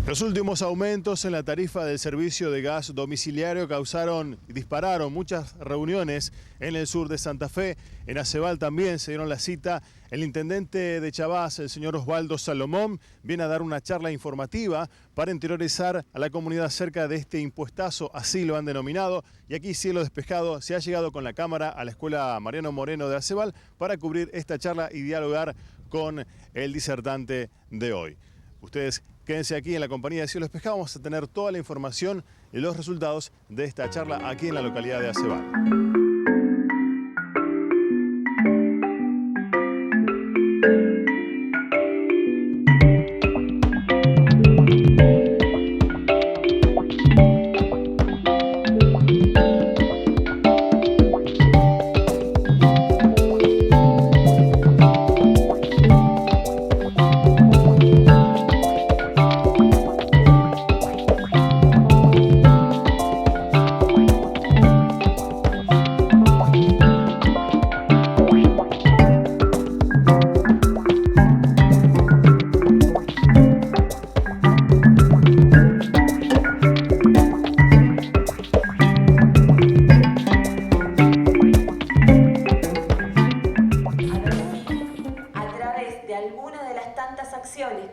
Los últimos aumentos en la tarifa del servicio de gas domiciliario causaron y dispararon muchas reuniones en el sur de Santa Fe. En Acebal también se dieron la cita. El intendente de Chabás, el señor Osvaldo Salomón, viene a dar una charla informativa para interiorizar a la comunidad acerca de este impuestazo, así lo han denominado. Y aquí, cielo despejado, se ha llegado con la cámara a la escuela Mariano Moreno de Acebal para cubrir esta charla y dialogar con el disertante de hoy. Ustedes quédense aquí en la compañía de Cielo Despejado, vamos a tener toda la información y los resultados de esta charla aquí en la localidad de Acebal.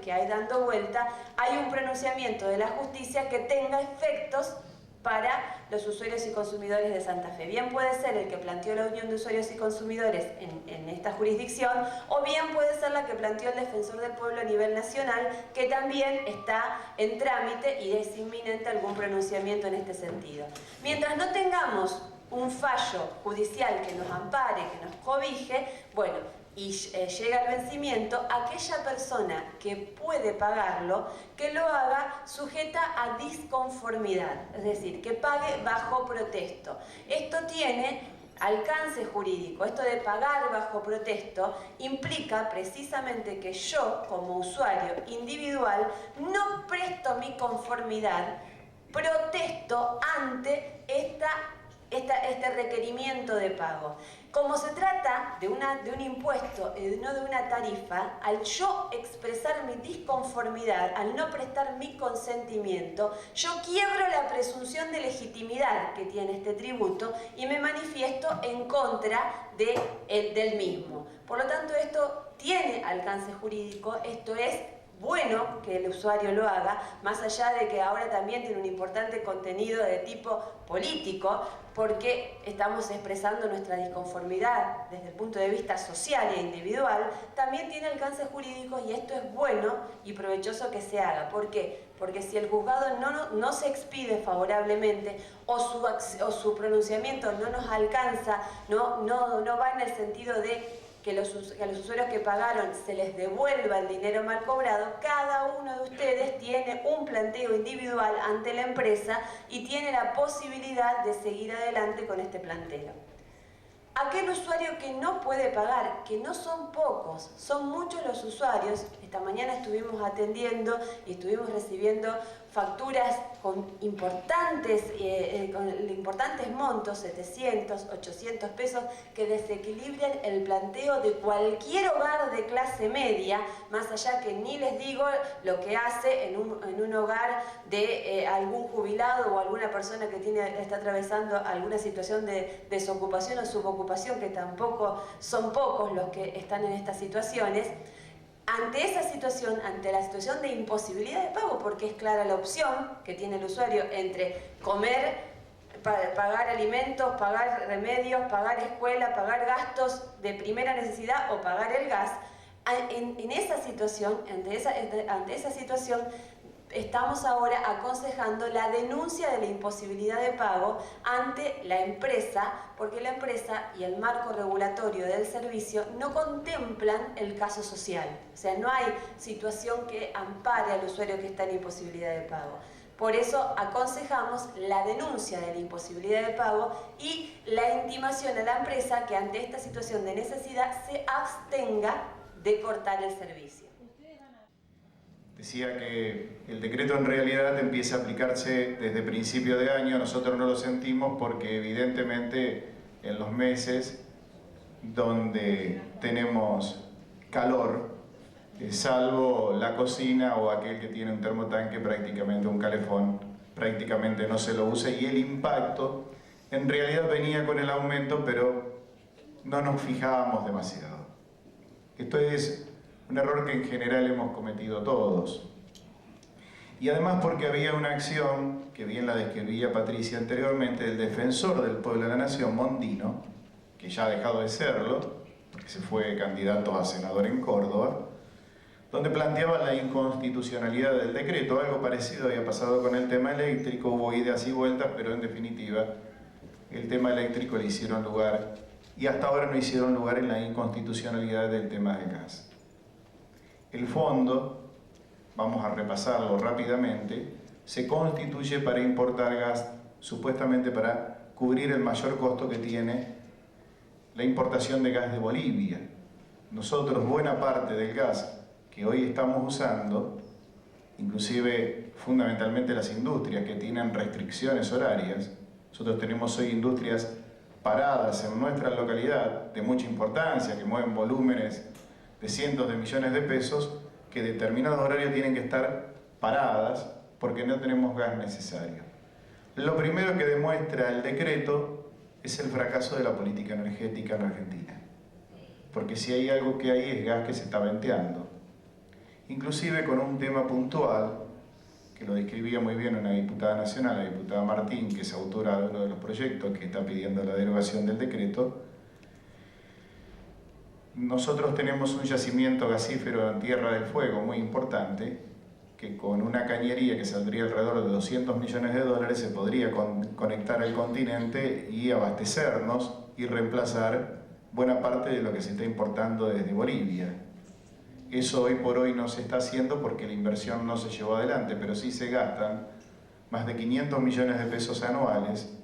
Que hay dando vuelta, hay un pronunciamiento de la justicia que tenga efectos para los usuarios y consumidores de Santa Fe. Bien puede ser el que planteó la Unión de Usuarios y Consumidores en esta jurisdicción, o bien puede ser la que planteó el Defensor del Pueblo a nivel nacional, que también está en trámite y es inminente algún pronunciamiento en este sentido. Mientras no tengamos un fallo judicial que nos ampare, que nos cobije, bueno, y llega el vencimiento, aquella persona que puede pagarlo, que lo haga sujeta a disconformidad, es decir, que pague bajo protesto. Esto tiene alcance jurídico. Esto de pagar bajo protesto implica precisamente que yo, como usuario individual, no presto mi conformidad, protesto ante este requerimiento de pago. Como se trata de un impuesto y no de una tarifa, al yo expresar mi disconformidad, al no prestar mi consentimiento, yo quiebro la presunción de legitimidad que tiene este tributo y me manifiesto en contra del mismo. Por lo tanto, esto tiene alcance jurídico, esto es bueno que el usuario lo haga, más allá de que ahora también tiene un importante contenido de tipo político, porque estamos expresando nuestra disconformidad desde el punto de vista social e individual, también tiene alcance jurídico y esto es bueno y provechoso que se haga. ¿Por qué? Porque si el juzgado no se expide favorablemente o su pronunciamiento no nos alcanza, no va en el sentido de que a los usuarios que pagaron se les devuelva el dinero mal cobrado, cada uno de ustedes tiene un planteo individual ante la empresa y tiene la posibilidad de seguir adelante con este planteo. Aquel usuario que no puede pagar, que no son pocos, son muchos los usuarios. Esta mañana estuvimos atendiendo y estuvimos recibiendo facturas con importantes montos, 700, 800 pesos, que desequilibran el planteo de cualquier hogar de clase media, más allá que ni les digo lo que hace en un hogar de algún jubilado o alguna persona que está atravesando alguna situación de desocupación o subocupación, que tampoco son pocos los que están en estas situaciones. Ante esa situación, ante la situación de imposibilidad de pago, porque es clara la opción que tiene el usuario entre comer, pagar alimentos, pagar remedios, pagar escuela, pagar gastos de primera necesidad o pagar el gas, ante esa situación, estamos ahora aconsejando la denuncia de la imposibilidad de pago ante la empresa, porque la empresa y el marco regulatorio del servicio no contemplan el caso social. O sea, no hay situación que ampare al usuario que está en imposibilidad de pago. Por eso aconsejamos la denuncia de la imposibilidad de pago y la intimación a la empresa que ante esta situación de necesidad se abstenga de cortar el servicio. Decía que el decreto en realidad empieza a aplicarse desde principio de año. Nosotros no lo sentimos porque evidentemente en los meses donde tenemos calor salvo la cocina o aquel que tiene un termotanque, prácticamente un calefón, prácticamente no se lo usa, y el impacto en realidad venía con el aumento, pero no nos fijábamos demasiado. Esto es un error que en general hemos cometido todos. Y además porque había una acción, que bien la describía Patricia anteriormente, del defensor del pueblo de la nación, Mondino, que ya ha dejado de serlo, porque se fue candidato a senador en Córdoba, donde planteaba la inconstitucionalidad del decreto. Algo parecido había pasado con el tema eléctrico, hubo idas y vueltas, pero en definitiva el tema eléctrico le hicieron lugar, y hasta ahora no hicieron lugar en la inconstitucionalidad del tema del gas. El fondo, vamos a repasarlo rápidamente, se constituye para importar gas, supuestamente para cubrir el mayor costo que tiene la importación de gas de Bolivia. Nosotros, buena parte del gas que hoy estamos usando, inclusive fundamentalmente las industrias que tienen restricciones horarias, nosotros tenemos hoy industrias paradas en nuestra localidad de mucha importancia, que mueven volúmenes de cientos de millones de pesos, que determinados horarios tienen que estar paradas porque no tenemos gas necesario. Lo primero que demuestra el decreto es el fracaso de la política energética en la Argentina. Porque si hay algo que hay es gas que se está venteando. Inclusive con un tema puntual, que lo describía muy bien una diputada nacional, la diputada Martín, que es autora de uno de los proyectos que está pidiendo la derogación del decreto. Nosotros tenemos un yacimiento gasífero en Tierra del Fuego muy importante, que con una cañería que saldría alrededor de 200 millones de dólares se podría conectar al continente y abastecernos y reemplazar buena parte de lo que se está importando desde Bolivia. Eso hoy por hoy no se está haciendo porque la inversión no se llevó adelante, pero sí se gastan más de 500 millones de pesos anuales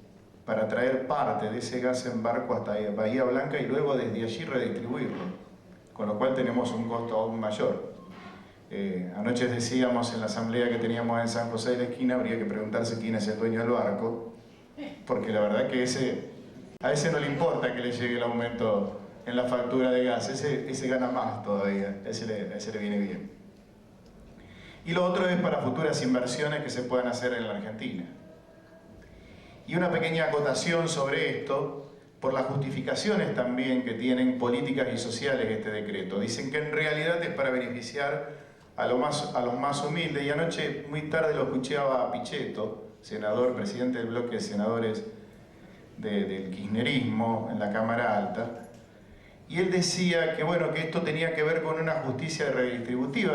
para traer parte de ese gas en barco hasta Bahía Blanca y luego desde allí redistribuirlo, con lo cual tenemos un costo aún mayor. Anoche decíamos en la asamblea que teníamos en San José de la Esquina, habría que preguntarse quién es el dueño del barco, porque la verdad que a ese no le importa que le llegue el aumento en la factura de gas, ese gana más todavía, ese le viene bien. Y lo otro es para futuras inversiones que se puedan hacer en la Argentina. Y una pequeña acotación sobre esto, por las justificaciones también que tienen políticas y sociales este decreto. Dicen que en realidad es para beneficiar a los más humildes, y anoche muy tarde lo escuché a Pichetto, senador, presidente del bloque de senadores del kirchnerismo en la Cámara Alta, y él decía que, bueno, que esto tenía que ver con una justicia redistributiva,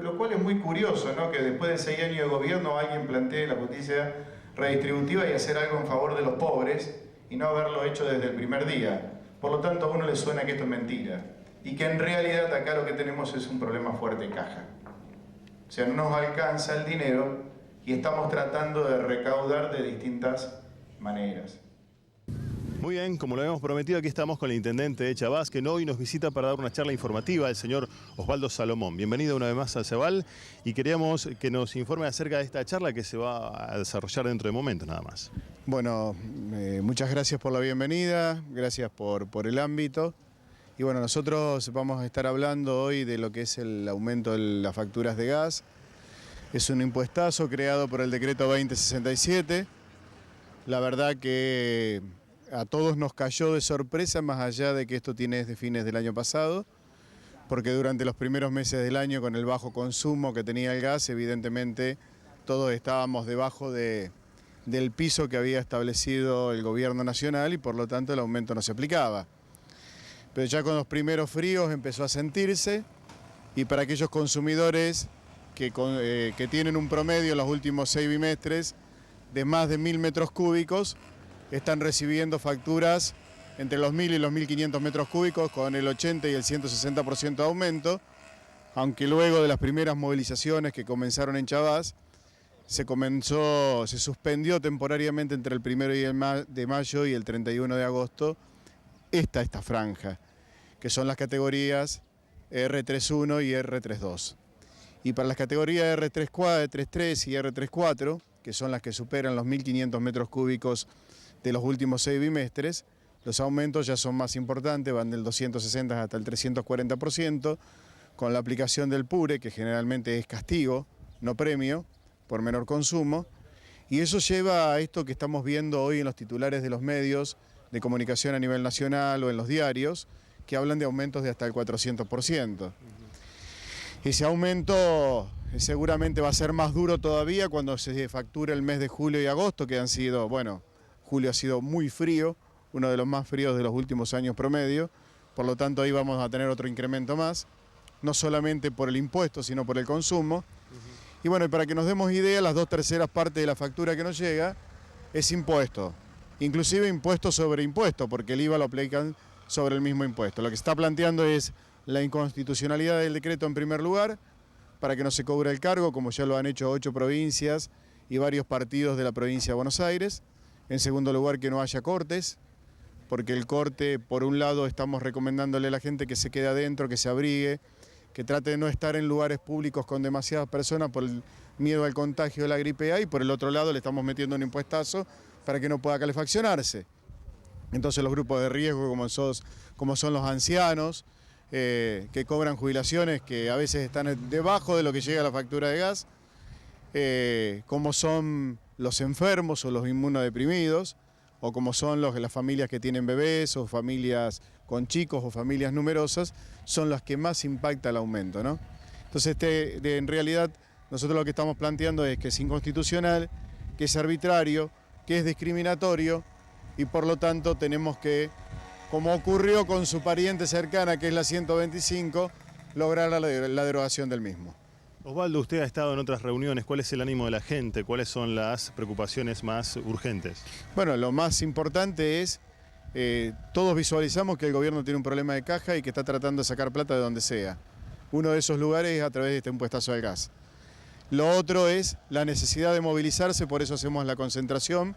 lo cual es muy curioso, ¿no? Que después de 6 años de gobierno alguien plantee la justicia redistributiva y hacer algo en favor de los pobres y no haberlo hecho desde el primer día. Por lo tanto, a uno le suena que esto es mentira y que en realidad acá lo que tenemos es un problema fuerte de caja. O sea, no nos alcanza el dinero y estamos tratando de recaudar de distintas maneras. Muy bien, como lo habíamos prometido, aquí estamos con el intendente de Chavás, que hoy nos visita para dar una charla informativa, el señor Osvaldo Salomón. Bienvenido una vez más al Ceval y queríamos que nos informe acerca de esta charla que se va a desarrollar dentro de momentos nada más. Bueno, muchas gracias por la bienvenida, gracias por el ámbito. Y bueno, nosotros vamos a estar hablando hoy de lo que es el aumento de las facturas de gas. Es un impuestazo creado por el decreto 2067. La verdad que a todos nos cayó de sorpresa, más allá de que esto tiene desde fines del año pasado, porque durante los primeros meses del año, con el bajo consumo que tenía el gas, evidentemente todos estábamos debajo del piso que había establecido el gobierno nacional y por lo tanto el aumento no se aplicaba. Pero ya con los primeros fríos empezó a sentirse, y para aquellos consumidores que tienen un promedio en los últimos 6 bimestres de más de 1000 metros cúbicos, están recibiendo facturas entre los 1000 y los 1500 metros cúbicos con el 80 y el 160% de aumento, aunque luego de las primeras movilizaciones que comenzaron en Chavás, se suspendió temporariamente entre el 1 de mayo y el 31 de agosto esta franja, que son las categorías R31 y R32. Y para las categorías R33 y R34, que son las que superan los 1500 metros cúbicos de los últimos 6 bimestres, los aumentos ya son más importantes, van del 260 hasta el 340%, con la aplicación del PURE, que generalmente es castigo, no premio, por menor consumo, y eso lleva a esto que estamos viendo hoy en los titulares de los medios de comunicación a nivel nacional o en los diarios, que hablan de aumentos de hasta el 400%. Ese aumento seguramente va a ser más duro todavía cuando se facture el mes de julio y agosto, que han sido, bueno, julio ha sido muy frío, uno de los más fríos de los últimos años promedio, por lo tanto ahí vamos a tener otro incremento más, no solamente por el impuesto, sino por el consumo. Y bueno, para que nos demos idea, las 2/3 partes de la factura que nos llega es impuesto, inclusive impuesto sobre impuesto, porque el IVA lo aplican sobre el mismo impuesto. Lo que se está planteando es la inconstitucionalidad del decreto en primer lugar, para que no se cobre el cargo, como ya lo han hecho 8 provincias y varios partidos de la provincia de Buenos Aires. En segundo lugar, que no haya cortes, porque el corte, por un lado, estamos recomendándole a la gente que se quede adentro, que se abrigue, que trate de no estar en lugares públicos con demasiadas personas por el miedo al contagio de la gripe A, y por el otro lado le estamos metiendo un impuestazo para que no pueda calefaccionarse. Entonces los grupos de riesgo, como son los ancianos, que cobran jubilaciones que a veces están debajo de lo que llega a la factura de gas, como son los enfermos o los inmunodeprimidos, o como son las familias que tienen bebés, o familias con chicos, o familias numerosas, son las que más impacta el aumento, ¿no? Entonces, en realidad, nosotros lo que estamos planteando es que es inconstitucional, que es arbitrario, que es discriminatorio, y por lo tanto tenemos que, como ocurrió con su pariente cercana, que es la 125, lograr la derogación del mismo. Osvaldo, usted ha estado en otras reuniones. ¿Cuál es el ánimo de la gente? ¿Cuáles son las preocupaciones más urgentes? Bueno, lo más importante es, todos visualizamos que el gobierno tiene un problema de caja y que está tratando de sacar plata de donde sea. Uno de esos lugares es a través de este impuestazo al gas. Lo otro es la necesidad de movilizarse, por eso hacemos la concentración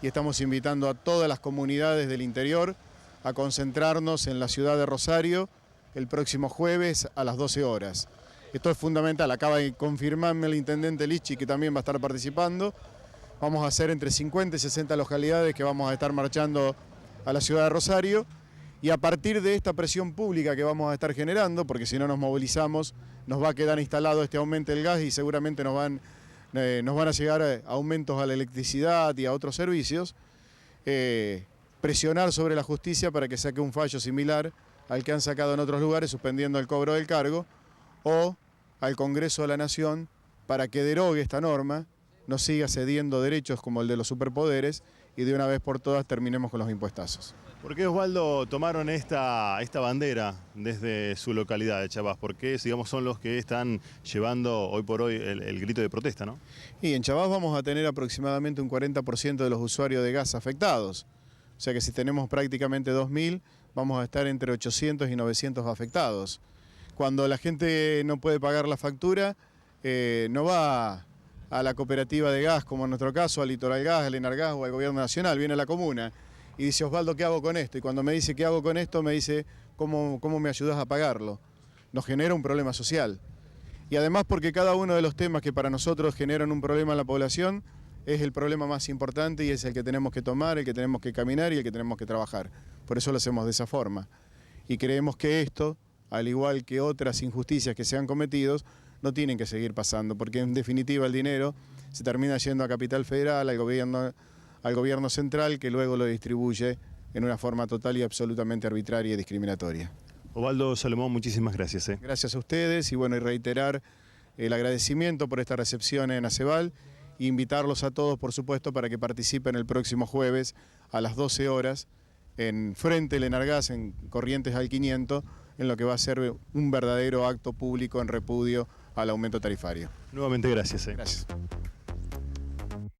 y estamos invitando a todas las comunidades del interior a concentrarnos en la ciudad de Rosario el próximo jueves a las 12 horas. Esto es fundamental, acaba de confirmarme el intendente Lichi, que también va a estar participando. Vamos a hacer entre 50 y 60 localidades que vamos a estar marchando a la ciudad de Rosario, y a partir de esta presión pública que vamos a estar generando, porque si no nos movilizamos nos va a quedar instalado este aumento del gas y seguramente nos van a llegar aumentos a la electricidad y a otros servicios, presionar sobre la justicia para que saque un fallo similar al que han sacado en otros lugares, suspendiendo el cobro del cargo, o al Congreso de la Nación para que derogue esta norma, no siga cediendo derechos como el de los superpoderes, y de una vez por todas terminemos con los impuestazos. ¿Por qué, Osvaldo, tomaron esta bandera desde su localidad de Chavás? ¿Por qué, digamos, son los que están llevando hoy por hoy el grito de protesta, no? Y en Chavás vamos a tener aproximadamente un 40% de los usuarios de gas afectados. O sea que si tenemos prácticamente 2.000, vamos a estar entre 800 y 900 afectados. Cuando la gente no puede pagar la factura, no va a la cooperativa de gas, como en nuestro caso, al Litoral Gas, al Enargas o al Gobierno Nacional, viene a la comuna y dice: Osvaldo, ¿qué hago con esto? Y cuando me dice ¿qué hago con esto?, me dice ¿cómo me ayudas a pagarlo? Nos genera un problema social. Y además porque cada uno de los temas que para nosotros generan un problema en la población es el problema más importante y es el que tenemos que tomar, el que tenemos que caminar y el que tenemos que trabajar. Por eso lo hacemos de esa forma. Y creemos que esto, al igual que otras injusticias que se han cometido, no tienen que seguir pasando, porque en definitiva el dinero se termina yendo a Capital Federal, al gobierno central, que luego lo distribuye en una forma total y absolutamente arbitraria y discriminatoria. Osvaldo Salomón, muchísimas gracias. Gracias a ustedes, y bueno, y reiterar el agradecimiento por esta recepción en Aceval, e invitarlos a todos, por supuesto, para que participen el próximo jueves a las 12 horas en frente del Enargas, en Corrientes al 500, en lo que va a ser un verdadero acto público en repudio al aumento tarifario. Nuevamente gracias. Gracias.